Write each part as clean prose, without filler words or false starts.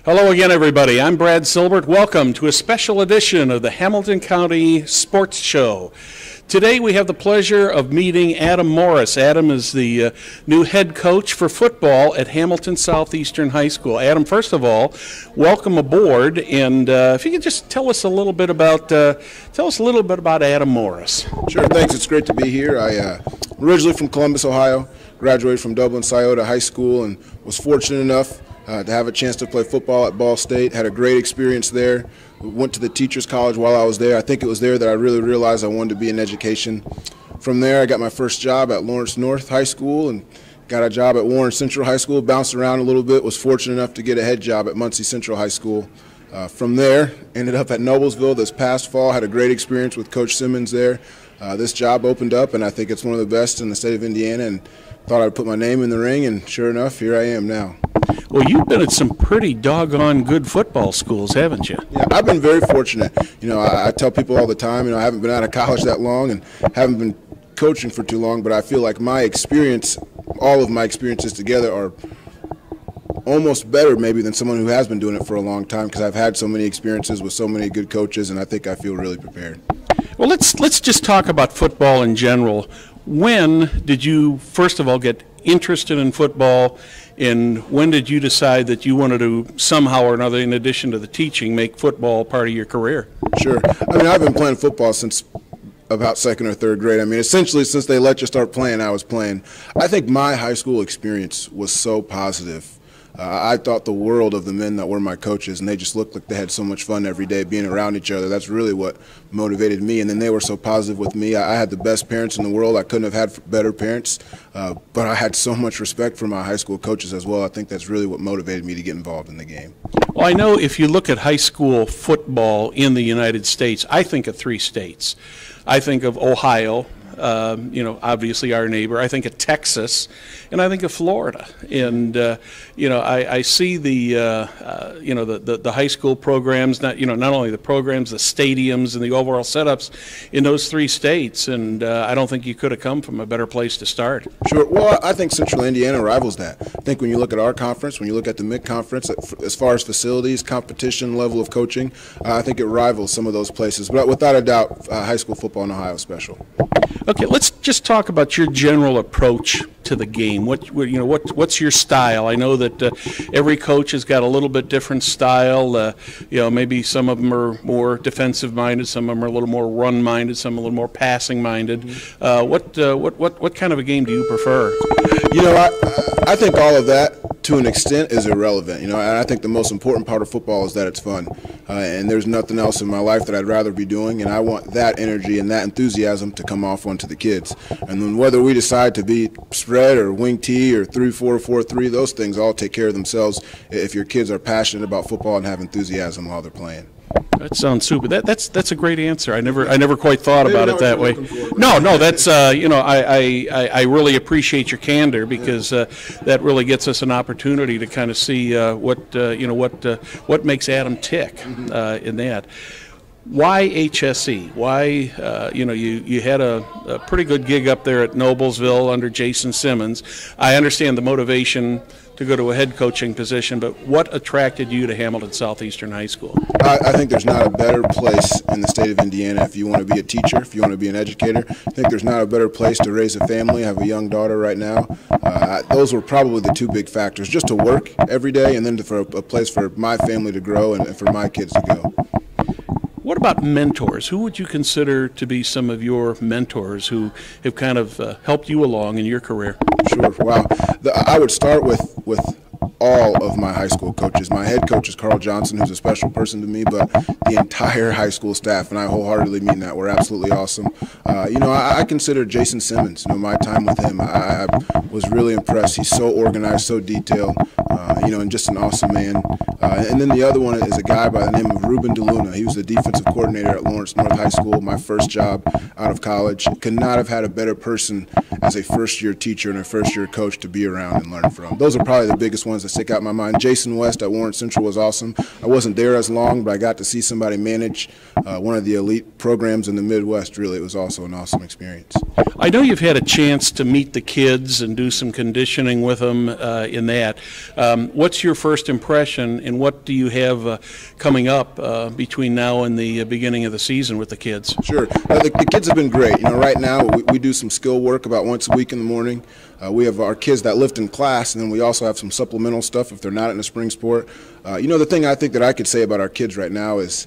Hello again, everybody. I'm Brad Silbert. Welcome to a special edition of the Hamilton County Sports Show. Today we have the pleasure of meeting Adam Morris. Adam is the new head coach for football at Hamilton Southeastern High School. Adam, first of all, welcome aboard. And if you could just tell us a little bit about Adam Morris. Sure. Thanks. It's great to be here. I'm originally from Columbus, Ohio. Graduated from Dublin Scioto High School and was fortunate enough to have a chance to play football at Ball State. Had a great experience there. Went to the Teachers College while I was there. I think it was there that I really realized I wanted to be in education. From there, I got my first job at Lawrence North High School and got a job at Warren Central High School. Bounced around a little bit. Was fortunate enough to get a head job at Muncie Central High School. From there, ended up at Noblesville this past fall. Had a great experience with Coach Simmons there. This job opened up, and I think it's one of the best in the state of Indiana, and thought I'd put my name in the ring, and sure enough, here I am now. Well, you've been at some pretty doggone good football schools, haven't you? Yeah, I've been very fortunate. You know, I tell people all the time, I haven't been out of college that long and haven't been coaching for too long, but I feel like my experience, all of my experiences together are almost better maybe than someone who has been doing it for a long time, because I've had so many experiences with so many good coaches, and I think I feel really prepared. Well, let's just talk about football in general. When did you, first of all, get interested in football, and when did you decide that you wanted to somehow or another, in addition to the teaching, make football part of your career? Sure. I mean, I've been playing football since about second or third grade. I mean, essentially since they let you start playing, I was playing. I think my high school experience was so positive. I thought the world of the men that were my coaches, and they just looked like they had so much fun every day being around each other. That's really what motivated me, and then they were so positive with me. I had the best parents in the world. I couldn't have had better parents, but I had so much respect for my high school coaches as well. I think that's really what motivated me to get involved in the game. Well, I know if you look at high school football in the United States, I think of three states. I think of Ohio, obviously our neighbor. I think of Texas, and I think of Florida. And I see the high school programs, not only the programs, the stadiums, and the overall setups in those three states. And I don't think you could have come from a better place to start. Sure. Well, I think Central Indiana rivals that. I think when you look at our conference, when you look at the mid-conference, as far as facilities, competition, level of coaching, I think it rivals some of those places. But without a doubt, high school football in Ohio is special. Okay, let's just talk about your general approach to the game. What's your style? I know that every coach has got a little bit different style. Maybe some of them are more defensive-minded, some of them are a little more run-minded, some a little more passing-minded. What kind of a game do you prefer? I think all of that, to an extent, is irrelevant. And I think the most important part of football is that it's fun. And there's nothing else in my life that I'd rather be doing, and I want that energy and that enthusiasm to come off onto the kids. And then whether we decide to be spread or wing T or 3-4, 4-3, those things all take care of themselves if your kids are passionate about football and have enthusiasm while they're playing. That sounds super. That's a great answer. I never quite thought about it that way. No, that's I really appreciate your candor, because that really gets us an opportunity to kind of see what makes Adam tick in that. Why HSE? Why you had a pretty good gig up there at Noblesville under Jason Simmons. I understand the motivation to go to a head coaching position, but what attracted you to Hamilton Southeastern High School? I think there's not a better place in the state of Indiana if you want to be a teacher, if you want to be an educator. I think there's not a better place to raise a family. I have a young daughter right now. Those were probably the two big factors, just to work every day and then for a place for my family to grow and for my kids to go. What about mentors? Who would you consider to be some of your mentors who have kind of helped you along in your career? Sure. Wow. I would start with all of my high school coaches. My head coach is Carl Johnson, who's a special person to me, but the entire high school staff, and I wholeheartedly mean that, were absolutely awesome. I consider Jason Simmons, my time with him, I was really impressed. He's so organized, so detailed, and just an awesome man. And then the other one is a guy by the name of Ruben DeLuna. He was the defensive coordinator at Lawrence North High School, my first job out of college. Could not have had a better person as a first-year teacher and a first-year coach to be around and learn from. Those are probably the biggest ones that stick out in my mind. Jason West at Warren Central was awesome. I wasn't there as long, but I got to see somebody manage one of the elite programs in the Midwest. Really, it was also an awesome experience. I know you've had a chance to meet the kids and do some conditioning with them in that. What's your first impression, and what do you have coming up between now and the beginning of the season with the kids? Sure. The kids have been great. Right now we do some skill work about once a week in the morning. We have our kids that lift in class, and then we also have some supplemental stuff if they're not in a spring sport. The thing I think that I could say about our kids right now is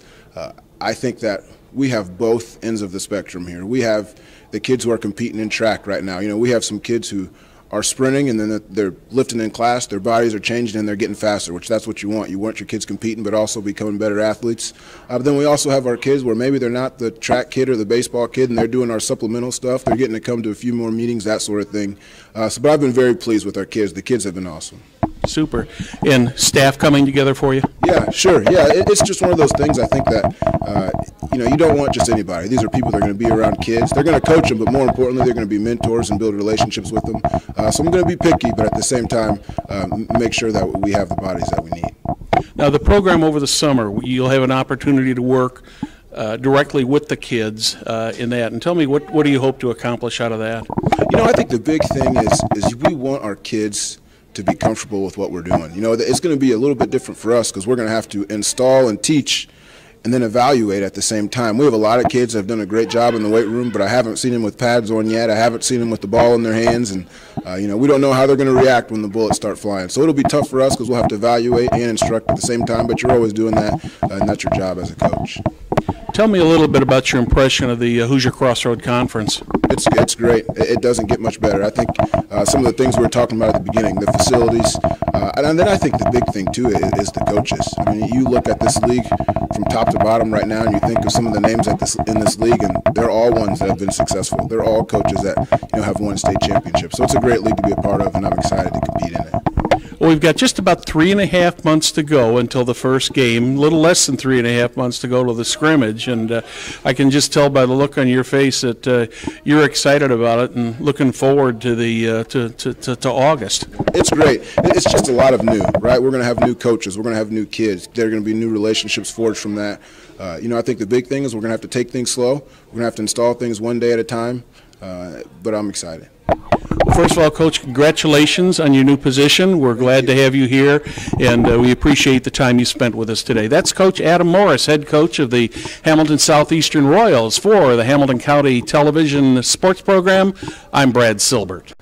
I think that we have both ends of the spectrum here. We have the kids who are competing in track right now. We have some kids who are sprinting, and then they're lifting in class, their bodies are changing, and they're getting faster, which that's what you want. You want your kids competing, but also becoming better athletes. But then we also have our kids where maybe they're not the track kid or the baseball kid, and they're doing our supplemental stuff. They're getting to come to a few more meetings, that sort of thing. But I've been very pleased with our kids. The kids have been awesome. Super. And staff coming together for you? Yeah, sure. Yeah, it's just one of those things. I think that, you don't want just anybody. These are people that are going to be around kids. They're going to coach them, but more importantly, they're going to be mentors and build relationships with them. So I'm going to be picky, but at the same time, make sure that we have the bodies that we need. Now, the program over the summer, you'll have an opportunity to work directly with the kids in that. And tell me, what do you hope to accomplish out of that? I think the big thing is we want our kids to be comfortable with what we're doing. It's going to be a little bit different for us because we're going to have to install and teach and then evaluate at the same time. We have a lot of kids that have done a great job in the weight room, but I haven't seen them with pads on yet. I haven't seen them with the ball in their hands, and we don't know how they're going to react when the bullets start flying. So it'll be tough for us because we'll have to evaluate and instruct at the same time, but you're always doing that, and that's your job as a coach. Tell me a little bit about your impression of the Hoosier Crossroad Conference. It's great. It doesn't get much better. I think some of the things we were talking about at the beginning, the facilities, and then I think the big thing too is the coaches. I mean, you look at this league from top to bottom right now, and you think of some of the names in this league, and they're all ones that have been successful. They're all coaches that have won state championships. So it's a great league to be a part of, and I'm excited to compete in it. Well, we've got just about 3.5 months to go until the first game, a little less than 3.5 months to go to the scrimmage, and I can just tell by the look on your face that you're excited about it and looking forward to the to August. It's great. It's just a lot of new, right? We're going to have new coaches. We're going to have new kids. There are going to be new relationships forged from that. I think the big thing is we're going to have to take things slow. We're going to have to install things one day at a time, but I'm excited. Well, first of all, Coach, congratulations on your new position. We're glad to have you here, and we appreciate the time you spent with us today. That's Coach Adam Morris, head coach of the Hamilton Southeastern Royals for the Hamilton County Television Sports Program. I'm Brad Silbert.